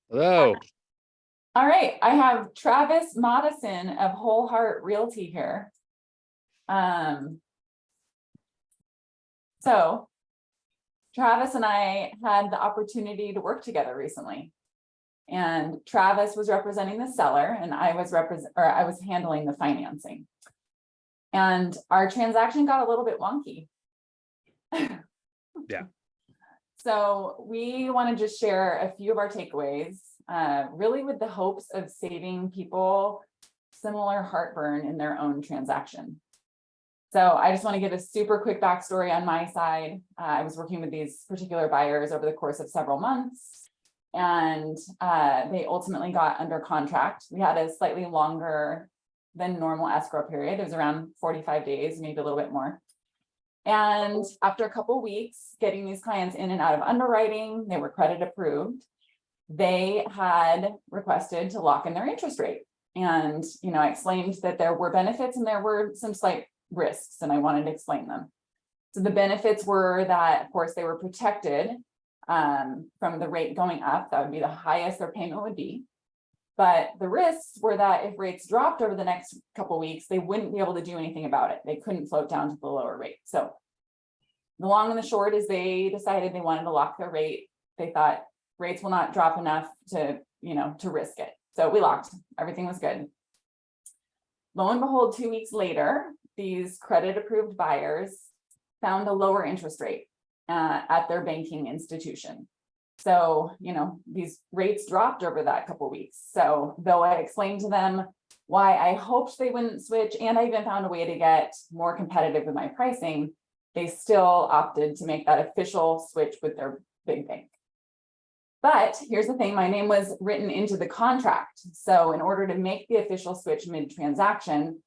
Hello. All right, I have Travis Madison of Whole Heart Realty here. So Travis and I had the opportunity to work together recently. And Travis was representing the seller and I was handling the financing. And our transaction got a little bit wonky. Yeah. So we want to just share a few of our takeaways, really with the hopes of saving people similar heartburn in their own transaction. So I just want to give a super quick backstory on my side. I was working with these particular buyers over the course of several months, and they ultimately got under contract. We had a slightly longer than normal escrow period. It was around 45 days, maybe a little bit more. And after a couple of weeks, getting these clients in and out of underwriting, they were credit approved. They had requested to lock in their interest rate. And, I explained that there were benefits and there were some slight risks, and I wanted to explain them. So the benefits were that, of course, they were protected from the rate going up. That would be the highest their payment would be. But the risks were that if rates dropped over the next couple of weeks, they wouldn't be able to do anything about it. They couldn't float down to the lower rate. So the long and the short is they decided they wanted to lock their rate. They thought rates will not drop enough to risk it. So we locked, everything was good. Lo and behold, 2 weeks later, these credit approved buyers found a lower interest rate at their banking institution. So, these rates dropped over that couple of weeks. So though I explained to them why I hoped they wouldn't switch, and I even found a way to get more competitive with my pricing, they still opted to make that official switch with their big bank. But here's the thing, my name was written into the contract. So in order to make the official switch mid-transaction,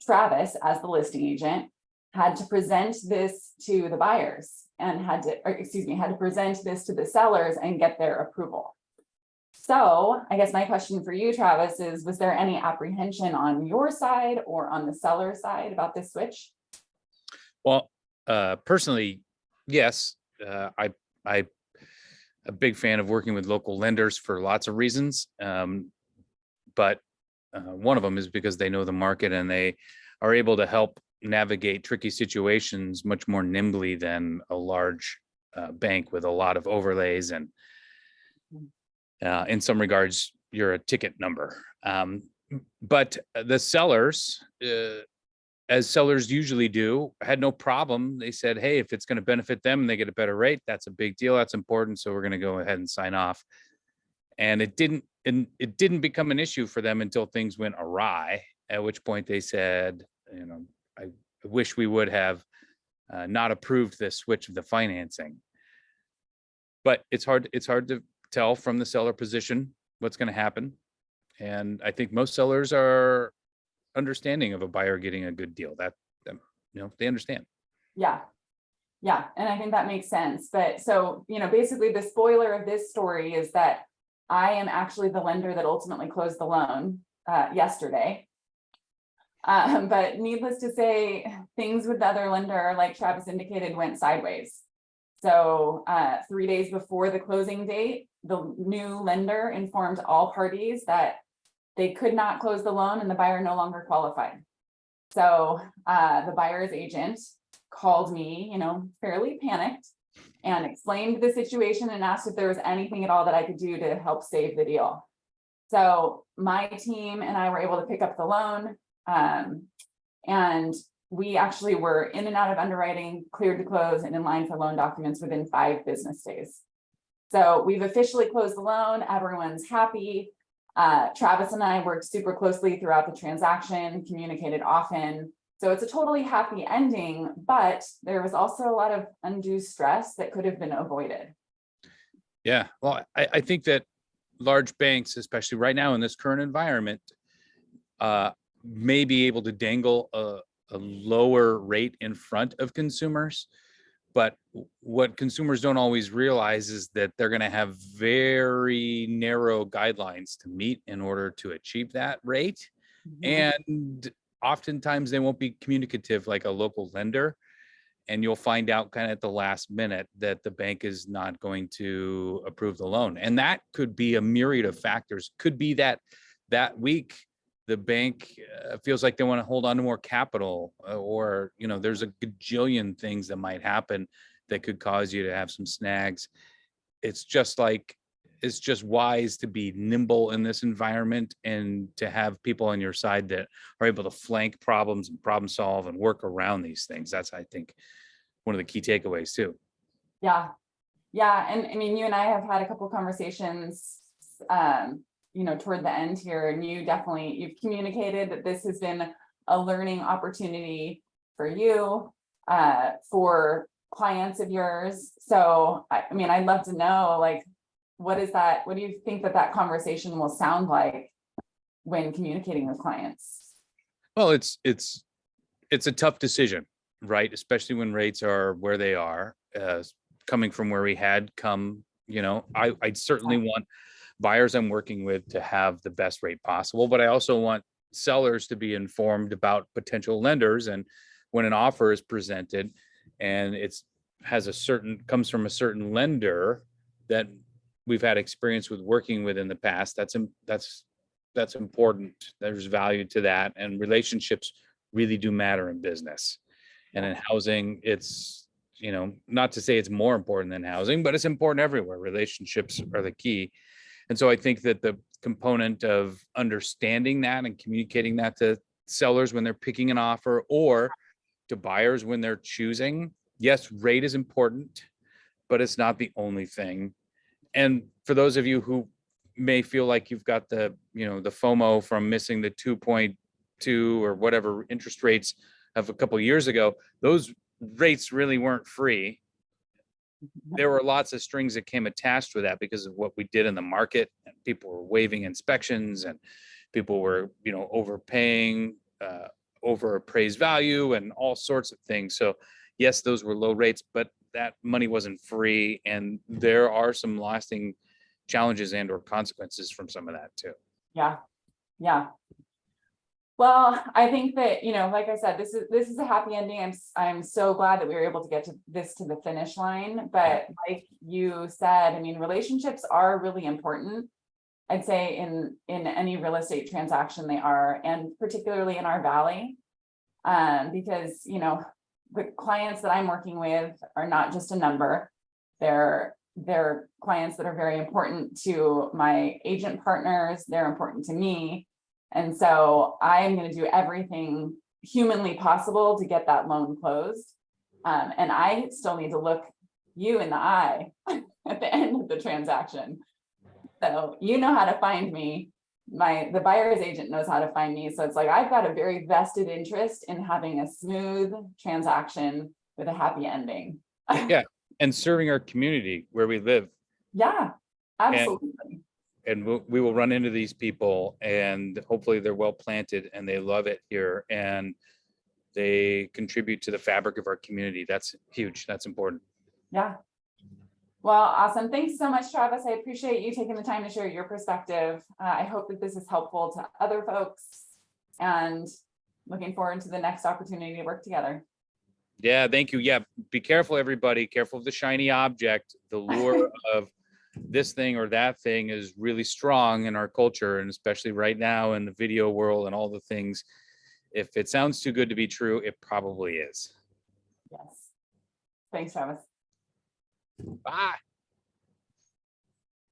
Travis, as the listing agent, had to present this to the buyers and had to present this to the sellers and get their approval. So I guess my question for you, Travis, is, was there any apprehension on your side or on the seller side about this switch? Well, personally, yes. I'm a big fan of working with local lenders for lots of reasons. But one of them is because they know the market and they are able to help navigate tricky situations much more nimbly than a large bank with a lot of overlays. And in some regards, you're a ticket number. But the sellers, as sellers usually do, had no problem. They said, hey, if it's going to benefit them and they get a better rate, that's a big deal. That's important. So we're going to go ahead and sign off. And it didn't become an issue for them until things went awry, at which point they said, I wish we would have not approved this switch of the financing. But it's hard to tell from the seller position what's going to happen. And I think most sellers are understanding of a buyer getting a good deal. That they understand. Yeah. And I think that makes sense. But so, basically the spoiler of this story is that I am actually the lender that ultimately closed the loan yesterday. But needless to say, things with the other lender, like Travis indicated, went sideways. So 3 days before the closing date, the new lender informed all parties that they could not close the loan and the buyer no longer qualified. So the buyer's agent called me, fairly panicked, and explained the situation and asked if there was anything at all that I could do to help save the deal. So my team and I were able to pick up the loan. And we actually were in and out of underwriting, cleared to close, and in line for loan documents within 5 business days. So we've officially closed the loan. Everyone's happy. Travis and I worked super closely throughout the transaction, communicated often. So it's a totally happy ending, but there was also a lot of undue stress that could have been avoided. Yeah, well, I think that large banks, especially right now in this current environment, may be able to dangle a lower rate in front of consumers. But what consumers don't always realize is that they're going to have very narrow guidelines to meet in order to achieve that rate. Mm-hmm. And oftentimes they won't be communicative like a local lender. and you'll find out kind of at the last minute that the bank is not going to approve the loan. And that could be a myriad of factors. Could be that week the bank feels like they want to hold on to more capital, or there's a gajillion things that might happen that could cause you to have some snags. It's just wise to be nimble in this environment and to have people on your side that are able to flank problems and problem solve and work around these things. That's, I think, one of the key takeaways too. Yeah. Yeah. And I mean, you and I have had a couple conversations, toward the end here, and you've communicated that this has been a learning opportunity for you, for clients of yours. So, I mean, I'd love to know, like, what do you think that conversation will sound like when communicating with clients? Well, it's a tough decision, right? Especially when rates are where they are, coming from where we had come. I'd certainly want buyers I'm working with to have the best rate possible, but I also want sellers to be informed about potential lenders. And when an offer is presented and comes from a certain lender that we've had experience with working with in the past, that's important. There's value to that, and relationships really do matter in business. And in housing, it's not to say it's more important than housing, but it's important everywhere. Relationships are the key. And so I think that the component of understanding that and communicating that to sellers when they're picking an offer, or to buyers when they're choosing, yes, rate is important, but it's not the only thing. And for those of you who may feel like you've got the FOMO from missing the 2.2 or whatever interest rates of a couple of years ago, those rates really weren't free. There were lots of strings that came attached with that because of what we did in the market, and people were waiving inspections, and people were overpaying, over appraised value, and all sorts of things. So yes, those were low rates, but that money wasn't free, and there are some lasting challenges and or consequences from some of that too. Yeah. Well, I think that, like I said, this is a happy ending. I'm so glad that we were able to get to the finish line. But like you said, I mean, relationships are really important. I'd say in any real estate transaction they are, and particularly in our valley, because the clients that I'm working with are not just a number. They're clients that are very important to my agent partners. They're important to me. And so I'm going to do everything humanly possible to get that loan closed. And I still need to look you in the eye at the end of the transaction. So you know how to find me. The buyer's agent knows how to find me. So it's like, I've got a very vested interest in having a smooth transaction with a happy ending. Yeah. And serving our community where we live. Yeah, absolutely. And we will run into these people, and hopefully they're well planted and they love it here, and they contribute to the fabric of our community. That's huge. That's important. Yeah. Well, awesome. Thanks so much, Travis. I appreciate you taking the time to share your perspective. I hope that this is helpful to other folks, and looking forward to the next opportunity to work together. Yeah, thank you. Yeah, be careful, everybody. Careful of the shiny object. The lure of this thing or that thing is really strong in our culture, and especially right now in the video world and all the things. If it sounds too good to be true, it probably is. Yes. Thanks, Travis. Bye.